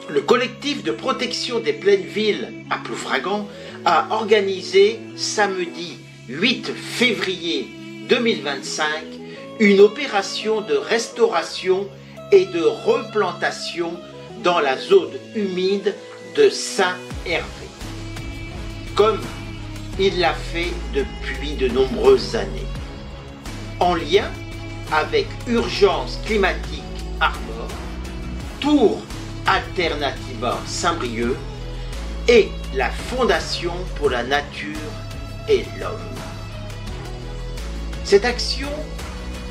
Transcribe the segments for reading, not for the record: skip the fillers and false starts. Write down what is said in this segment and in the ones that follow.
Le collectif de protection des Plaines Villes à Ploufragan a organisé samedi 8 février 2025 une opération de restauration et de replantation dans la zone humide de Saint-Hervé, comme il l'a fait depuis de nombreuses années, en lien avec Urgence Climatique Armor, Tour Alternativa Saint-Brieuc et la Fondation pour la Nature et l'Homme. Cette action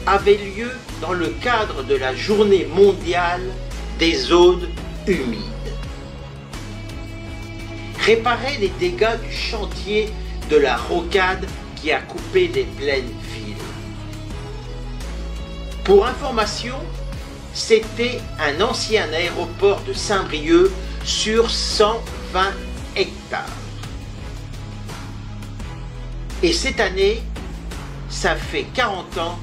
avait lieu dans le cadre de la Journée mondiale des zones humides. Réparer les dégâts du chantier de la rocade qui a coupé les Plaines Villes. Pour information, c'était un ancien aéroport de Saint-Brieuc sur 120 hectares. Et cette année, ça fait 40 ans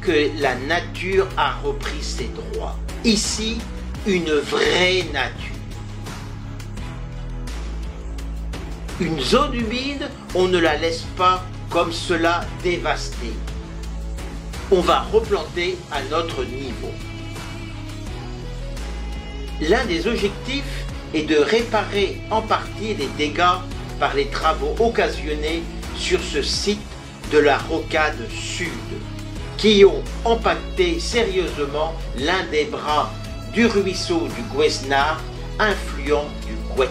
que la nature a repris ses droits. Ici, une vraie nature. Une zone humide, on ne la laisse pas comme cela dévastée. On va replanter à notre niveau. L'un des objectifs est de réparer en partie les dégâts par les travaux occasionnés sur ce site de la rocade sud, qui ont impacté sérieusement l'un des bras du ruisseau du Guesnard, influent du Gouet.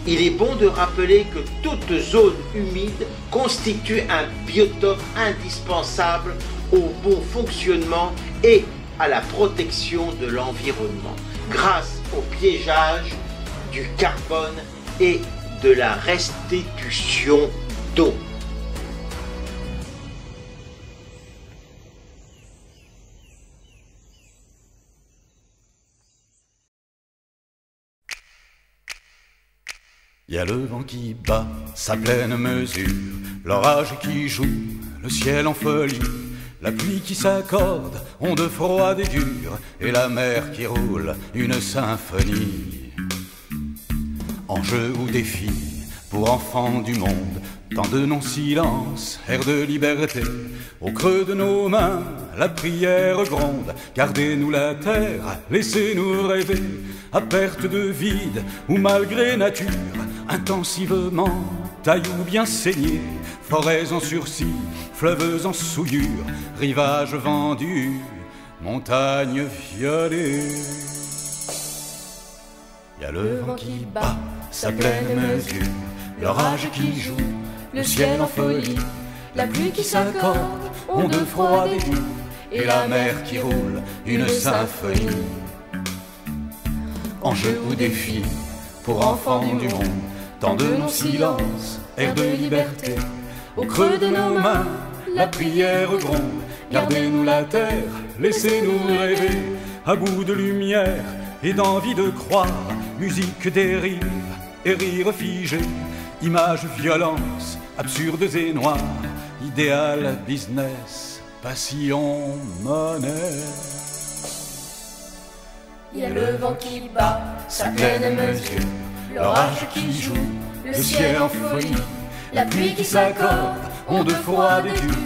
Il est bon de rappeler que toute zone humide constitue un biotope indispensable au bon fonctionnement et à la protection de l'environnement, grâce au piégeage du carbone et de la restitution d'eau. Y a le vent qui bat sa pleine mesure, l'orage qui joue, le ciel en folie, la pluie qui s'accorde, onde froide et dure, et la mer qui roule une symphonie. Enjeu ou défi pour enfants du monde, temps de non-silence, air de liberté, au creux de nos mains, la prière gronde, gardez-nous la terre, laissez-nous rêver, à perte de vide ou malgré nature, intensivement, tailloux bien saignés, forêts en sursis, fleuves en souillure, rivages vendus, montagnes violées. Y a le vent qui bat sa pleine mesure, l'orage qui joue, le ciel en folie, la pluie qui s'accorde, onde froide et dure, et la mer qui roule une symphonie. Enjeu ou défi pour enfants du monde, temps de non-silence, air de liberté, au creux de nos mains, la prière gronde, gardez-nous la terre, laissez-nous rêver, à bout de lumière et d'envie de croire, musique des rires et rires figés, images, violences, absurdes et noires, idéal, business, passion, monnaie. Il y a le vent qui bat sa pleine mesure, l'orage qui joue, le ciel en folie, la pluie qui s'accorde, onde froide et dure,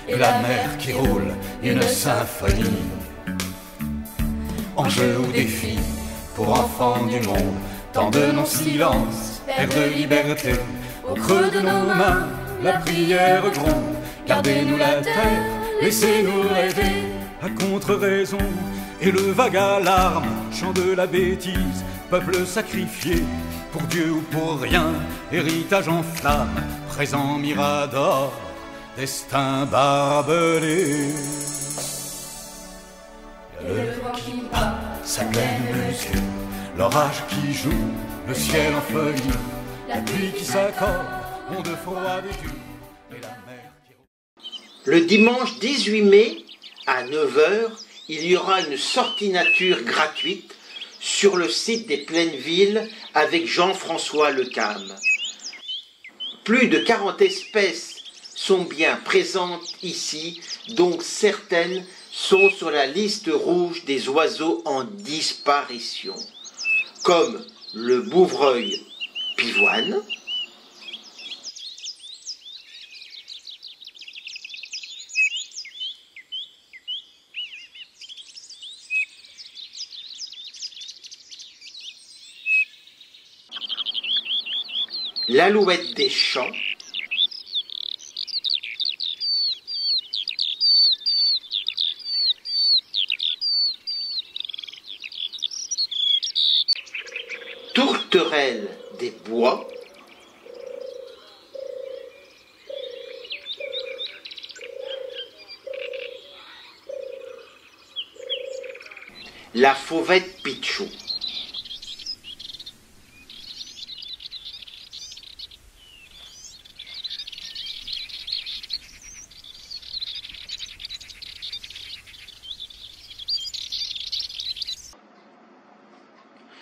et la mer qui roule une symphonie. Enjeu ou défi pour enfants du monde, temps de non-silence, air de liberté, au creux de nos mains, la prière gronde, gardez-nous la terre, laissez-nous rêver, à contre-raison, et le vague alarme, chant de la bêtise, peuple sacrifié, pour Dieu ou pour rien, héritage en flamme, présent mirador, destin barbelé. Y a le vent qui bat sa pleine mesure, l'orage qui joue, le ciel en folie, la pluie qui s'accorde, onde froide et dure, et la mer qui roule. Le dimanche 18 mai, à 9h, il y aura une sortie nature gratuite sur le site des Plaines Villes avec Jean-François Lecam. Plus de 40 espèces sont bien présentes ici, dont certaines sont sur la liste rouge des oiseaux en disparition, comme le bouvreuil pivoine, l'alouette des champs, tourterelle des bois, la fauvette pitchou.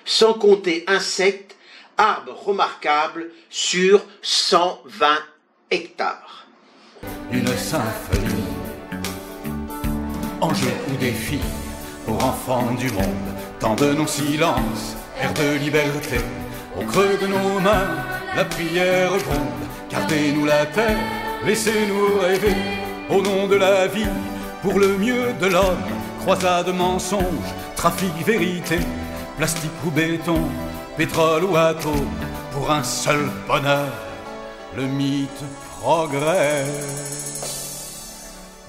Sans compter insectes, arbres remarquables sur 120 hectares. Une symphonie, enjeu ou défi, pour enfants du monde, tant de nos silences, air de liberté, au creux de nos mains, la prière gronde, gardez-nous la terre, laissez-nous rêver, au nom de la vie, pour le mieux de l'homme, croisade mensonge, trafic vérité, plastique ou béton, pétrole ou atome, pour un seul bonheur, le mythe progresse.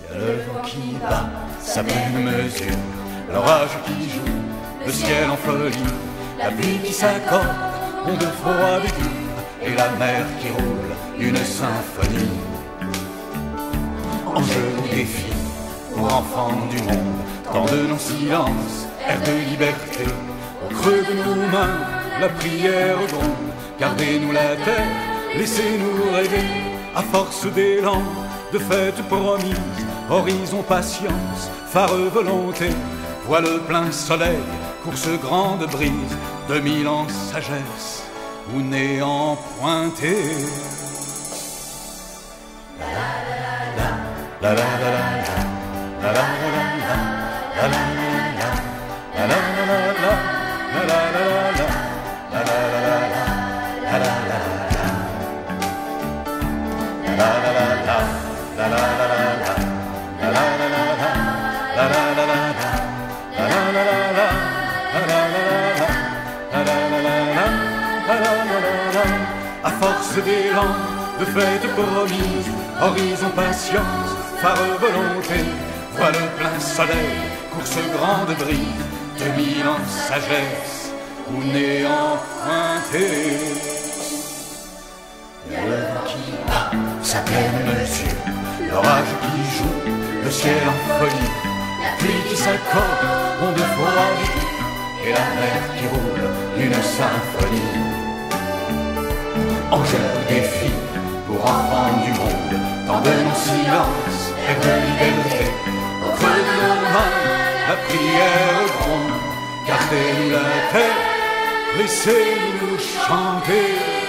Y a le vent qui bat sa pleine mesure, l'orage qui joue, le ciel en folie, la pluie qui s'accorde, onde froide et dure, et la mer qui roule, une symphonie. Enjeu ou défi, pour enfants du monde, tant de nos silences, air de liberté, au creux de nos mains, la prière gronde, gardez-nous la terre, laissez-nous rêver, à force d'élan, de fêtes promises, horizon patience, phare volonté, voile plein soleil, course grande brise, 2000 ans sagesse, ou néant pointé. La la la la la la la la la la la la la la à force d'élan, de fêtes promises, horizon patience, phare volonté, voile plein soleil, course grande brise, 2000 ans sagesse, ou néant pointé. Y a le vent qui bat sa pleine mesure, l'orage qui joue, le ciel en folie, la pluie qui s'accorde, onde froide, et la mer qui roule, une symphonie. Enjeu ou défi, pour enfants du monde, tant de nos silences, air de liberté, au creux de nos mains, la prière gronde, gardez-nous la terre, laissez-nous chanter.